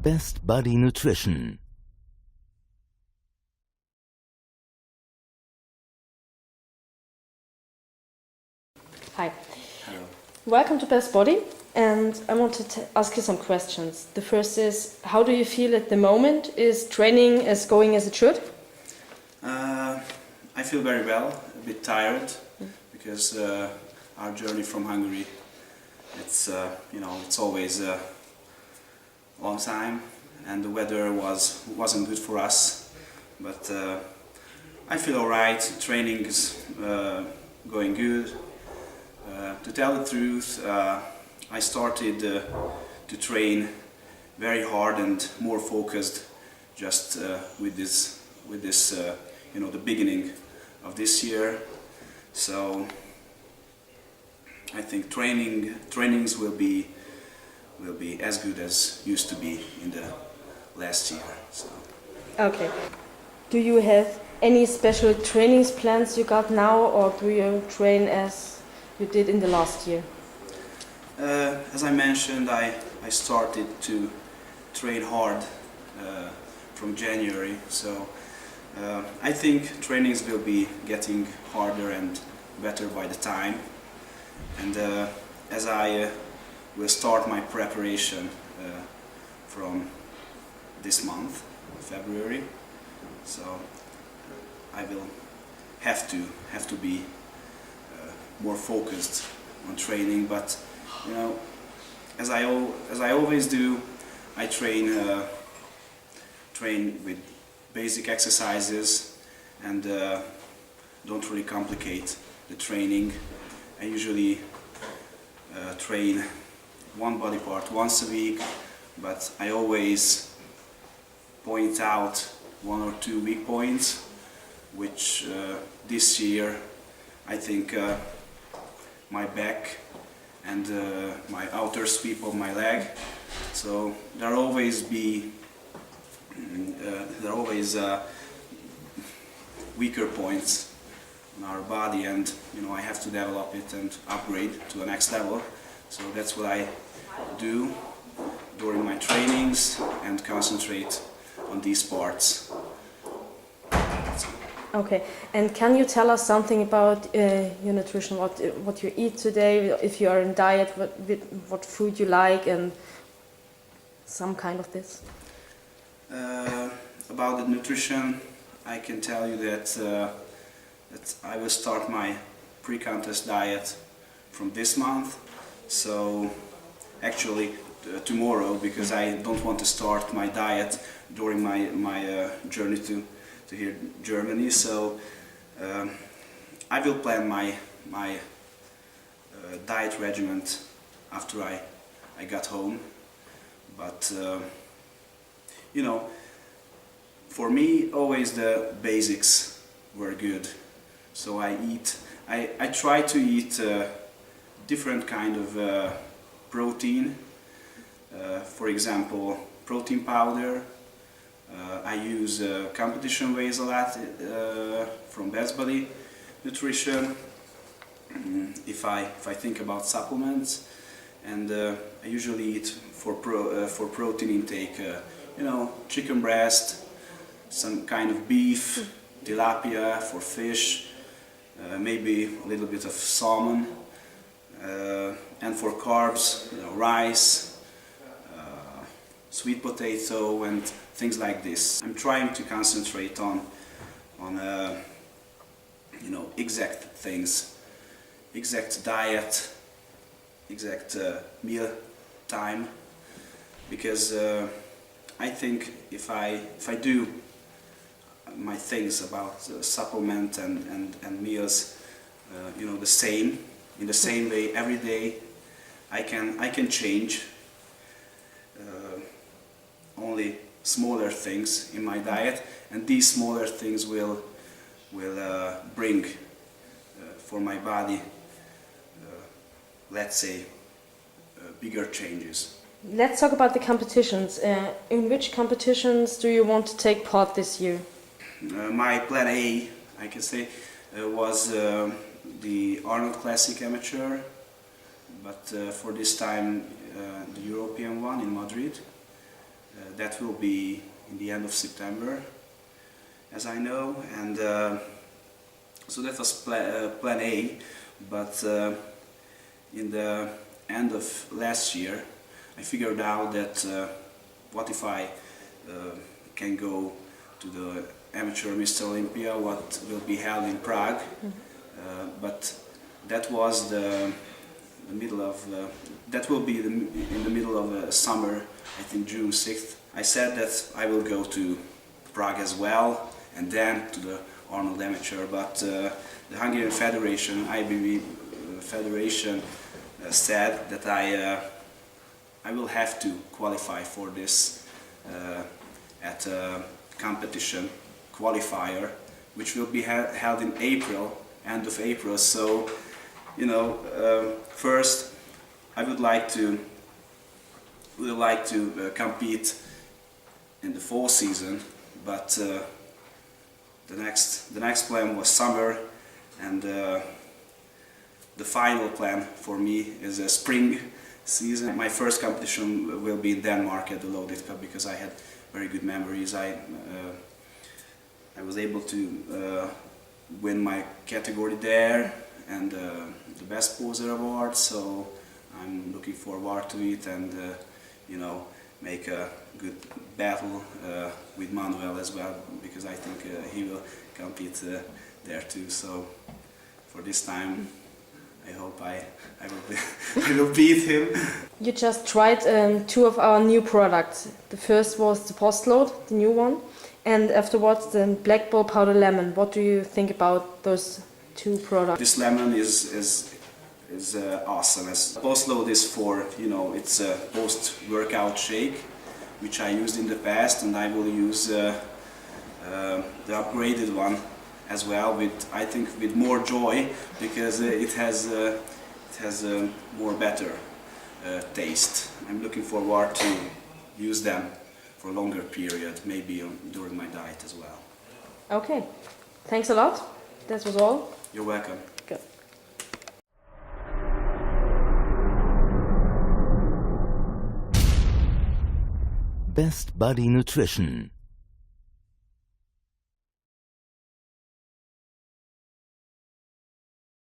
Best Body Nutrition. Hi. Hello. Welcome to Best Body, and I want to ask you some questions. The first is, how do you feel at the moment? Is training going as it should? I feel very well, a bit tired, because our journey from Hungary, it's always a long time, and the weather wasn't good for us, but I feel alright. Training is going good. To tell the truth, I started to train very hard and more focused just with this the beginning of this year. So I think trainings will be as good as used to be in the last year. So. Okay. Do you have any special trainings plans you got now, or do you train as you did in the last year? As I mentioned, I started to train hard from January, so I think trainings will be getting harder and better by the time, and as I will start my preparation from this month, February, so I will have to be more focused on training, but as I always do, I train with basic exercises and don't really complicate the training. I usually train one body part once a week, but I always point out 1 or 2 weak points, which this year I think my back and my outer sweep of my leg. So there always weaker points in our body, and I have to develop it and upgrade to the next level. So that's what I do during my trainings and concentrate on these parts. Okay, and can you tell us something about your nutrition, what you eat today, if you are in diet, what food you like, and some kind of this? About the nutrition, I can tell you that I will start my pre-contest diet from this month, so actually tomorrow, because I don't want to start my diet during my journey to here Germany. So I will plan my diet regimen after I got home. But for me always the basics were good. So I try to eat different kind of protein. For example, protein powder. I use competition whey a lot from Best Body Nutrition. If I think about supplements, and I usually eat for protein intake, chicken breast, some kind of beef, tilapia for fish, maybe a little bit of salmon, and for carbs, rice, sweet potato, and things like this. I'm trying to concentrate on exact things, exact diet, exact meal time, because I think if I do my things about supplement and meals, in the same way every day, I can change only smaller things in my diet, and these smaller things will bring for my body, let's say, bigger changes. Let's talk about the competitions. In which competitions do you want to take part this year? My plan A, I can say, was the Arnold Classic Amateur, but for this time the European one in Madrid. That will be in the end of September, as I know, and so that was plan A, but in the end of last year I figured out that what if I can go to the amateur Mr. Olympia, what will be held in Prague, but that was the middle of that will be in the middle of summer, I think June 6th. I said that I will go to Prague as well and then to the Arnold Amateur, but the Hungarian Federation, IBB Federation, said that I will have to qualify for this at a competition qualifier, which will be held in April, end of April. So, you know, first I would like to compete in the fall season, but the next plan was summer, and the final plan for me is a spring season. My first competition will be in Denmark at the Loaded Cup, because I had very good memories. I was able to win my category there and the Best Poser Award, so I'm looking forward to it, and you know, make a good battle with Manuel as well, because I think he will compete there too. So for this time, I hope I will beat him. You just tried two of our new products. The first was the Postload, the new one, and afterwards the Black Ball Powder Lemon. What do you think about those two products? This lemon is awesome. As Postload is for, you know, it's a post-workout shake, which I used in the past, and I will use the upgraded one as well, with, I think, with more joy, because it has more better taste. I'm looking forward to use them for a longer period, maybe during my diet as well. Okay, thanks a lot. That was all. You're welcome. Good. Best Body Nutrition.